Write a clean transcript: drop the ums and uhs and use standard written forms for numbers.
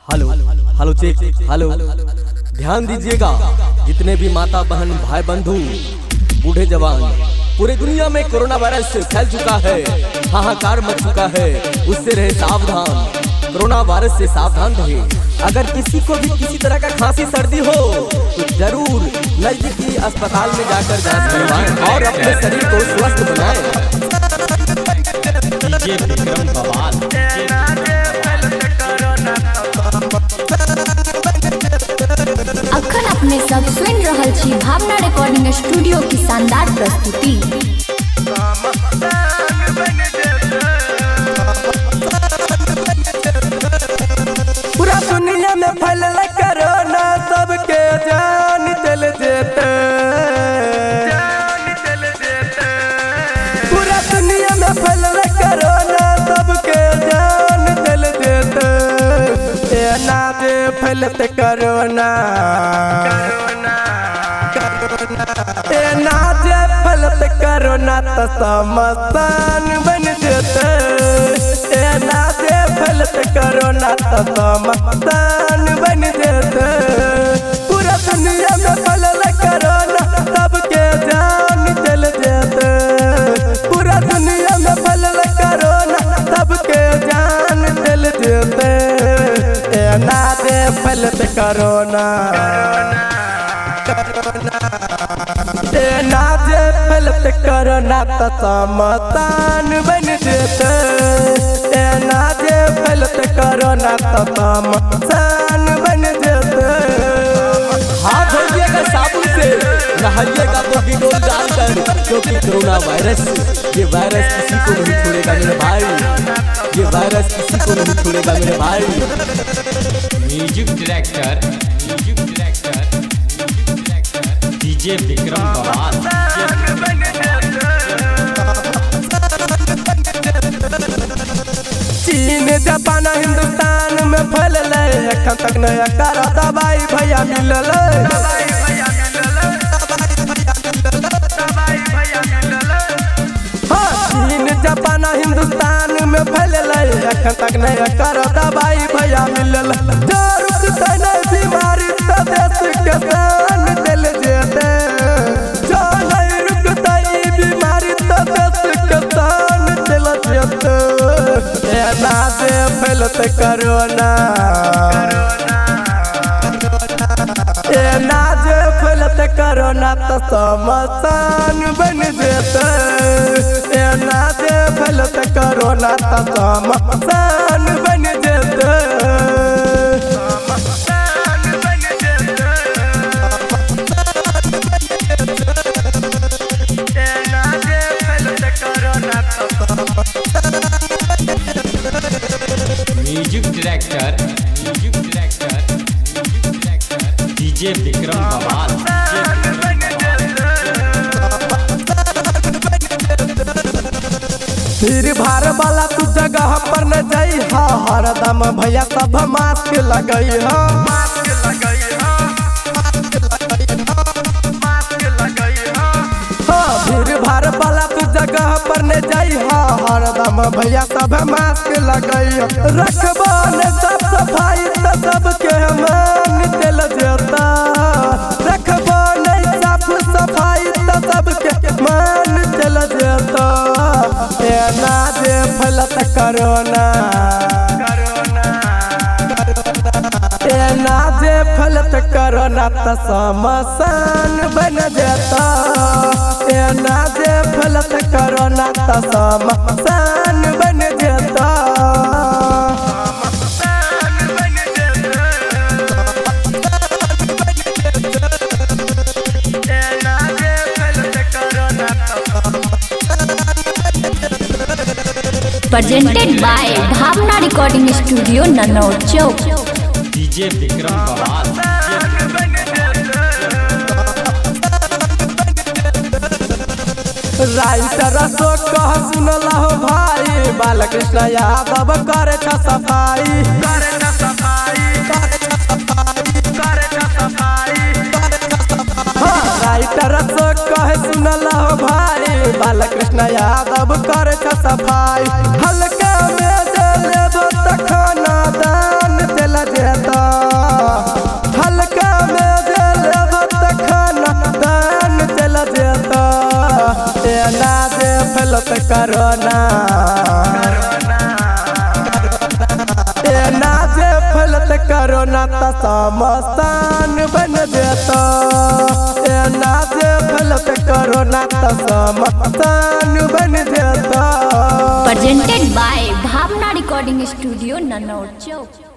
Hello hello check hello. ध्यान दीजिएगा, जितने भी माता बहन भाई बंधु बूढ़े जवान, पूरी दुनिया में कोरोना वायरस फैल चुका है, हाहाकार मच चुका है। उससे रहे सावधान, कोरोना वायरस से सावधान रहे। अगर किसी को भी किसी तरह का खांसी सर्दी हो तो जरूर नजदीकी अस्पताल में जाकर जांच करवाएं और अपने शरीर को स्वस्थ बनाएं। डीजे विक्रम बवाल। अखन अपने सब सुन रहल छी भावना रिकॉर्डिंग स्टूडियो की शानदार प्रस्तुति। पूरा दुनिया में फैलल कोरोना, सबके जान चल जेते। पूरा दुनिया में फैलल कोरोना, सबके जान चल जेते। एना जे फैलत कोरोना, एना जे फैलत कोरोना तो समसान बन जेते। एना जे फैलत कोरोना तो समसान बन जेते। पूरा दुनिया में फैलल कोरोना, सबके जान चल जेते। पूरा दुनिया में फैलल कोरोना, सबके जान चल जेते। एना जे फैलत कोरोना, एना जे फैलत कोरोना तो समसान बन जेते। एना जे फैलत कोरोना तो समसान बन जेते। हाथ धोइएगा साबुन से, नहाइएगा तो डिटोल डालकर, क्योंकि कोरोना वायरस, ये वायरस किसी को नहीं छोड़ेगा मेरे भाई, ये वायरस किसी को नहीं छोड़ेगा मेरे भाई। म्यूजिक डायरेक्टर डीजे विक्रम बवाल। चीन जापान हिंदुस्तान में फैलल, अखन तक नया कर दवाई भैया मिलल। चीन जापान हिंदुस्तान में फैलल, अखन तक नया कर दवाई भैया मिलल। जो रुकते नहीं बीमारी तो देश के जान चल जेते। जो नहीं रुकते ई बीमारी तो देश के जान चल जेते। एना जे फैलत कोरोना, एना जे फैलत कोरोना तो समसान बन जेते। एना जे फैलत कोरोना तो समसान बन जेते। म्यूजिक डायरेक्टर डीजे विक्रम बवाल। भीड़ भाड़ वाला तू जगह पर न जाई, हरदम भैया सब मास्क लगई हो। भीड़ भाड़ वाला तू जगह पर न जाई, हरदम भैया सब मास्क लगई हो। रखबो न सब सफाई तो सबके मान चल जेता। रखबो न साफ सफाई तो सबके मान चल जेता। एना जे फैलत कोरोना, एना जे फैलत कोरोना तो समसान बन जेता। एना जे फैलत कोरोना तो समसान बन जेता। Presented by Bhavna recording studio Nanaur Chowk. DJ Vikram Bawal. Writer Ashok कह सुनल हो भाई, बालकृष्ण यादव करे छ सफाई। राइटर अशोक कह सुनल हो भाई, बालकृष्ण यादव करे छ सफाई। हल्का में जलेबो त खाना दान चल जेता। एना जे फैलत कोरोना एना जे फैलत कोरोना त समस्तान बन जेता एना जे फैलत कोरोना त समस्तान बन जेता। Presented by Bhavna Recording Studio, Nanor Chowk।